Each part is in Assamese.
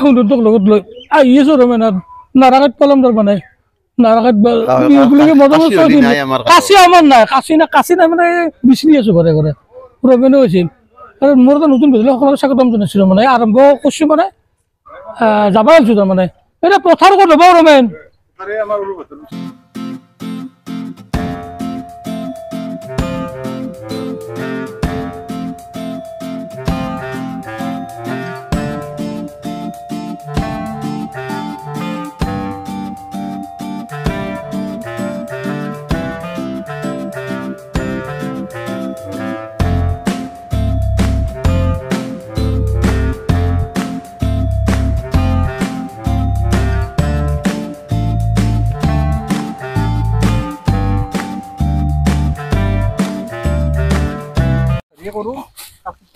সুন্দৰটোক লগত লৈ আহি আছো ৰমেন নাৰাকাত কলম দৰ মানে নাৰাকাত বুলিকে মজা কাশি আমাৰ নাই কাশি নাই মানে বিচনি আছো ঘৰে ঘৰে ৰমেনো হৈছিল আৰু মোৰ এটা নতুন বুজিলে সকলোকে স্বাগতম জনাইছিলো মানে আৰম্ভ কৰিছো মানে যাবা আহিছো তাৰমানে এতিয়া পথাৰ ক'ত হ'ব ৰমেন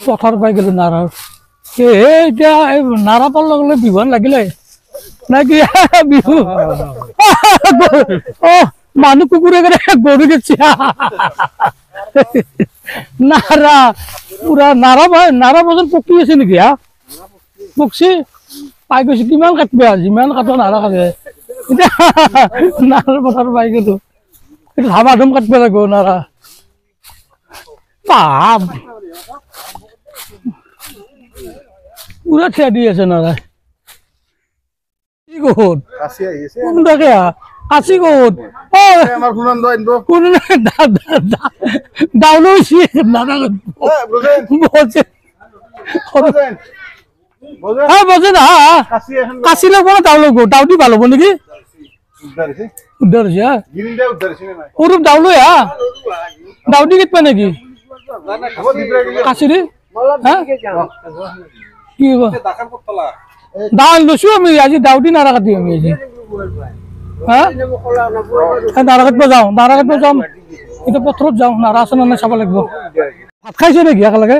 পথাৰ পাই গেলো নাৰাৰ এতিয়া নাৰা পাৰ লগে বিহুৱান লাগিলে নাকি বিহু মানুহ কুকুৰে গৰু দিছে নাৰা পুৰা নাৰা বজাৰ পকি আছে নেকি পকছি পাই গৈছে কিমান কাটবে যিমান কাটো নাৰা কাটে এতিয়া নাৰাৰ পথাৰ পাই গেলো ধামাধুম কাটব লাগিব নাৰা পাপ পুরা ঠেয়া দি আছে নারা কি কত কোনটাকে কাশি কত আমার ফুলান দো কোন ডাউলইছি নারা বলছে হ্যাঁ বলছে না কাশি লাগবো না ডাউল লাগবো ডাউটি ভালো হবো নাকি উদ্ধার হয়েছে ওরূপ ডাউল ডাউটি কেটবা নাকি কাশিরে হ্যাঁ কি দান লৈছো আমি আজি ডাউটি নাৰা কাটি আমি আজি হ্যাঁ নাৰা কাটিব যাম এতিয়া পথাৰত যাওঁ নাৰা আছে নে চাব লাগিব ভাত খাইছে নেকি একেলগে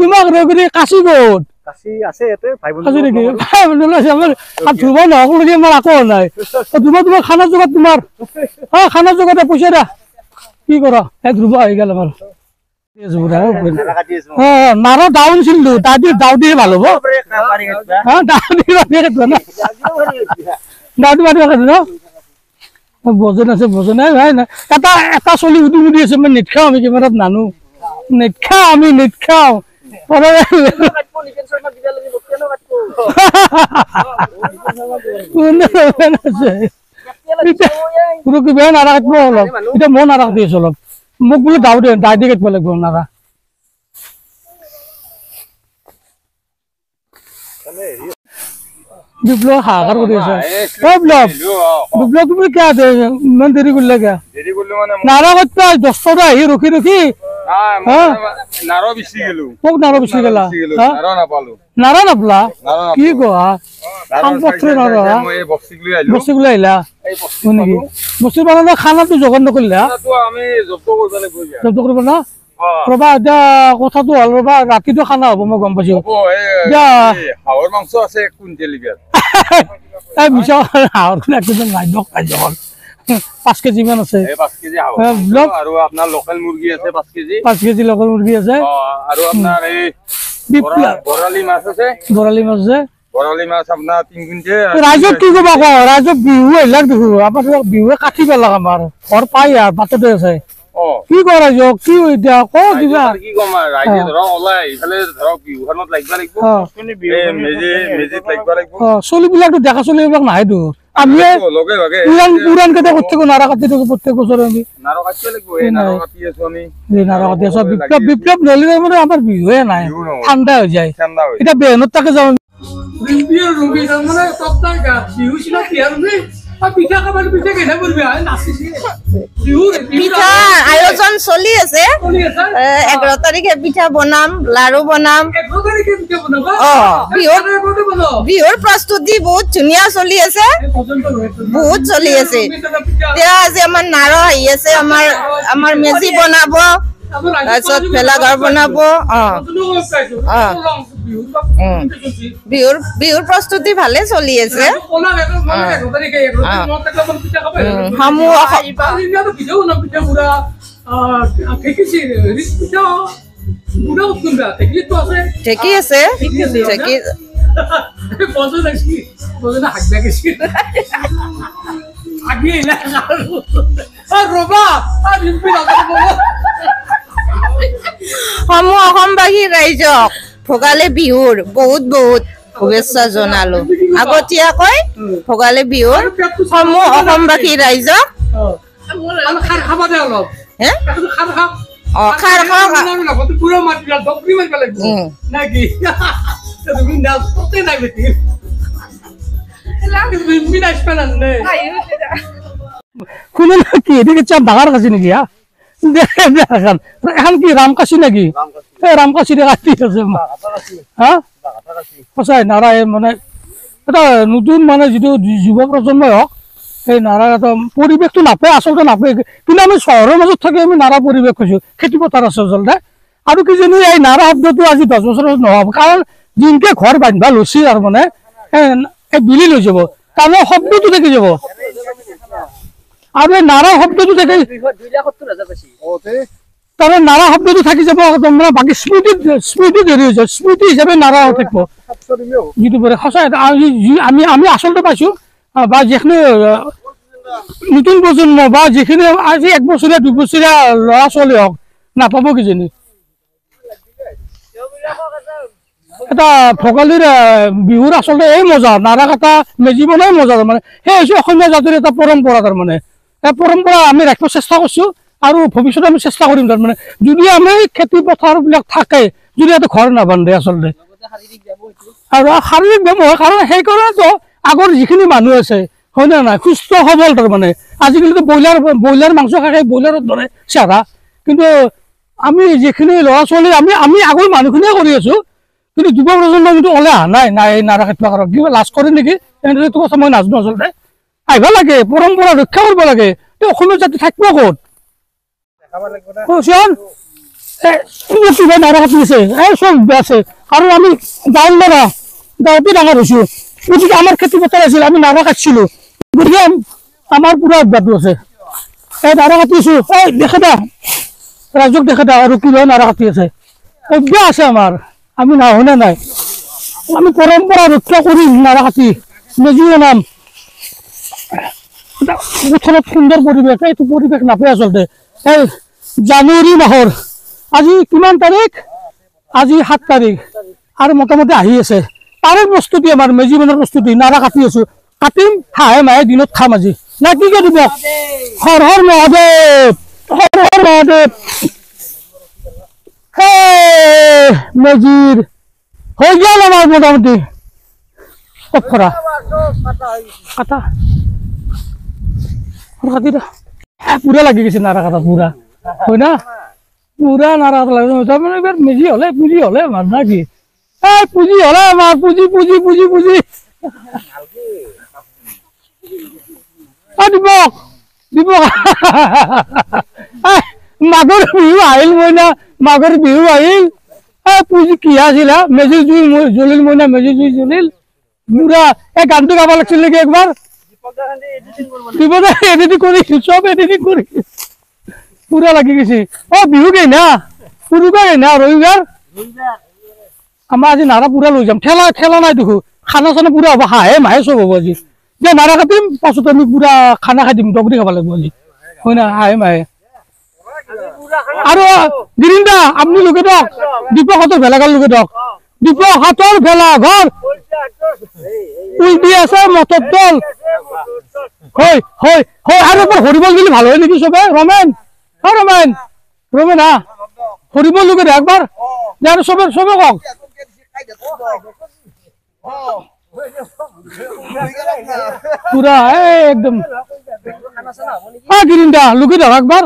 তোমাক ৰগুৰি কাশি ক'ত কাশি আছে এতে ভাই বন্ধু নেকি ভাই বন্ধু আছে আমাৰ ধুব নহকলগি আমাৰ আকো নাই তোমাৰ খানা জগত তোমাৰ খানা জগতে পইচা দা কি কৰা ধ্ৰুব আহি গেল আমাৰ নাৰা ডাউন ছিল ডাউটি ভাল হব বজন আছে বজন এটা চলি উঠি উঠি আছে মই নেট খাওঁ আমি কেমেৰাত নানো নেট খাওঁ আমি নেট খাওঁ নাৰা কাটব অলপ এতিয়া মই নাৰা কাটি আছো অলপ মোক বোলে দাই দি কাটব লাগিব নাৰা বিপ্লৱ হাহাকাৰ কৰি আছে বিপ্লৱ তুমি কিয় ইমান দেৰি কৰিলা কিয় নাৰা কাটব 10টা আহি ৰখি ৰখি নাৰা নাপলা কি কোৱা বস্তু লৈ আহিলা নেকি বস্তু বনালে খানাটো যোগান নকৰিলা জব্দ কৰিব না ৰবা এতিয়া কথাটো হ'ল ৰবা ৰাতিটো খানা হ'ব মই গম পাইছো হাঁহৰ মাংস আছে মিছা হাঁহৰ নাই 5 কেজি মান আছে 5 কেজি আৰু আপোনাৰ লোকেল মুৰ্গী আছে 5 কেজি 5 কেজি লোকেল মুৰ্গী আছে আৰু আপোনাৰ এই বৰালি মাছ আছে বৰালি মাছ আপোনাৰ 3 কুইণ্টেল ৰাজক কি কবা ক ৰাজক বিহু এলাক দেখো আমাৰ বিহু কাটি পেলাক আমাৰ ঘৰ পাই আৰ বাটতে আছে কি কয় ৰাজক কি এতিয়া ক দিবা কি কম ৰাইজে ধৰক ওলাই ইফালে ধৰক বিহুখনত লাগবা লাগিব মেজিত লাগবা লাগিব চলিবিলাকটো দেখা চলিবিলাক নাহে তো আমি পুরান কথা করতে নারা কাটি প্রত্যেক বছর আমি নারা কাটতে লাগবো এই নারা কাটি আছো আমি এই নারা কাটি আছো বিপ্লব নলিলে মানে আমার বিহুয়ে নাই ঠান্ডা হয়ে যায় এটা বেহনত তাকে যাও বিয়ের রুবি মানে সপ্তাহে গা বিহু ছিল বিয়ার রুবি পিঠা খাবার পিঠা কেনা করবি আয় নাচিছি পিঠা আয়োজন চলি আছে 11 তারিখে পিঠা বনাম লাড়ু বনাম 11 তারিখে পিঠা বনাবা বিহুর প্রস্তুতি বহুত ধুনিয়া চলি আছে বহুত চলি আছে তে আজি আমার নাৰা আহি আছে আমাৰ মেজি বনাব তাৰপিছত ভেলাঘৰ বনাব বিহুৰ প্ৰস্তুতি ভালে চলি আছে বুড়া উঠুনবা দেখি তো আছে ঠেকি আছে ঠেকি বজে দেখি বজে না হাগবা গেছি আগে এলা আর রবা আর রিম্পি লাগা বলো সমূহ অসমবাসী ৰাইজক ভোগালী বিহুৰ বহুত বহুত শুভেচ্ছা জনালো আগতীয়াকৈ ভোগালী বিহুৰ সমূহ অসমবাসী ৰাইজক আমি খাৰ খাবা দে অলপ হে খাৰ খাম খাৰ খাওক আমি লগতে পুরো মাটিলা ডবরি মারবা লাগবে নাকি তুমি না তোতে না বেটি লাগে তুমি না স্পেন না কোন কি এদিকে চাপ বাগার কাছে নাকি দেখেন এখন কি রামকাশি নাকি রামকাশি কাটি আছে হ্যাঁ সঁচাই নারায় মানে এটা নতুন মানে যিটো যুৱ প্ৰজন্মই হওক এই নাৰা এটা পৰিৱেশটো নাপায় আচলতে নাপায় কিন্তু আমি চহৰৰ মাজত থাকি আমি নাৰা পৰিৱেশ কৈছোঁ খেতি পথাৰ আছে আচলতে আৰু কিজানি এই নাৰা শব্দটো আজি 10 বছৰত নহ'ব কাৰণ যিনকে ঘৰ বান্ধিবা লৈছে আৰু মানে এই বিলি লৈ যাব কাৰণ শব্দটো থাকি যাব আৰু এই নাৰা শব্দটো থাকি 2,70,000 পাইছি তাৰমানে নাৰা শব্দটো থাকি যাব মানে বাকী স্মৃতি দেৰি হৈ যায় স্মৃতি হিচাপে নাৰা থাকিব যিটো পৰে সঁচাই আমি আচলতে পাইছোঁ বা যিখিনি নতুন প্ৰজন্ম বা যিখিনি আজি 1 বছৰীয়া 2 বছৰীয়া ল'ৰা ছোৱালী হওক নাপাব কিজানি এটা ভোগালীৰ বিহুৰ আচলতে এই মজা নাৰা কটা মেজি বনাই মজা মানে সেই হৈছে অসমীয়া জাতিৰ এটা পৰম্পৰা তাৰমানে এই পৰম্পৰা আমি ৰাখিব চেষ্টা কৰিছোঁ আৰু ভৱিষ্যতে আমি চেষ্টা কৰিম তাৰমানে যদি আমি খেতি পথাৰবিলাক থাকে যদি এটা ঘৰ নাবান্ধে আচলতে আৰু শাৰীৰিক ব্যায়াম হয় কাৰণ সেইকাৰণেতো আগৰ যিখিনি মানুহ আছে হয় না নাই সুস্থ সবল তাৰমানে আজিকালিতো ব্ৰইলাৰ মাংস খাই ব্ৰইলাৰৰ দৰে চেহেৰা কিন্তু আমি যিখিনি ল'ৰা ছোৱালী আমি আগৰ মানুহখিনিয়ে কৰি আছোঁ কিন্তু যুৱ প্ৰজন্ম কিন্তু ওলাই অহা নাই নাৰা কাটিব কাৰণ কিবা লাজ কৰে নেকি এনেটো কথা মই নাজানো আচলতে আহিব লাগে পৰম্পৰা ৰক্ষা কৰিব লাগে অসমীয়া জাতি থাকিব ক'ত কিবা নাৰা কাটি আছে এই চব আছে আৰু আমি গাঁৱৰ ল'ৰা গাঁৱতে ডাঙৰ হৈছোঁ গতিকে আমাৰ খেতি পথাৰ আছিল আমি নাৰা কাটিছিলোঁ গতিকে আমাৰ পুৰা অভ্যাসটো আছে এই নাৰা কাটিছোঁ এই দেখে দা ৰাইজক দেখে দা আৰু কিবা নাৰা কাটি আছে অভ্যাস আছে আমাৰ আমি নাহনে নাই আমি পৰম্পৰা ৰক্ষা কৰিম নাৰা কাটি মেজি বনাম পথাৰত সুন্দৰ পৰিৱেশ এইটো পৰিৱেশ নাপায় আচলতে এই জানুৱাৰী মাহৰ আজি কিমান তাৰিখ আজি 7 তাৰিখ আৰু মোটামুটি আহি আছে তাৰে প্ৰস্তুতি আমাৰ মেজি বনোৱাৰ প্ৰস্তুতি নাৰা কাটি আছোঁ কাটিম হাঁহে মাহে দিনত খাম আজি না কি কৰিব হৰ হৰ মহাদেৱ হৰ হৰ মহাদেৱ মেজিৰ হৈ গেল আমার মোটামুটি করা কাটা কাটিটা পুরা লাগি গেছে নারা কাটা পুরা হয় না পুরা নারা কাটা লাগে মানে এবার পুঁজি হলে আমার নাকি এই পুঁজি হলে আমার পুঁজি দীপক মাঘৰ বিহু আহিল মইনা মাঘৰ বিহু আহিল পুঁজি কি আছিল মেজি জুই জ্বলিল মইনা মেজি জুই জ্বলিল পুরা এই গানটো গাব লাগছিল নেকি একবার এডিটিং কৰি সব এডিটিং কৰি পুরা লাগি গেছি বিহু গেই না পুরুকা গেই না রবিবার আমার আজি নারা পুরা লৈ যাম ঠেলা নাই দেখো খানা চানা পুরা হব হাঁহে মাহে চব হব আজি যে নারা কাটিম পাছত আমি পুরা খানা খাই দিম ডগরি খাব লাগব আজি হয় না হাঁহে মাহে আৰু গিৰিন্দা আপনি লোকে দক দীপক হাতৰ ভেলাঘৰ লোকে দক দীপক হাতৰ ভেলাঘৰ উল্টি আছে মটৰ দল হয় হয় হয় আৰু হৰিবল দিলে ভাল হয় নেকি চবে ৰমেন ৰমেন হৰিবল লোকে একবাৰ যাৰ সবে কক পুৰা একদম গিৰিন্দা লুকে দাও একবাৰ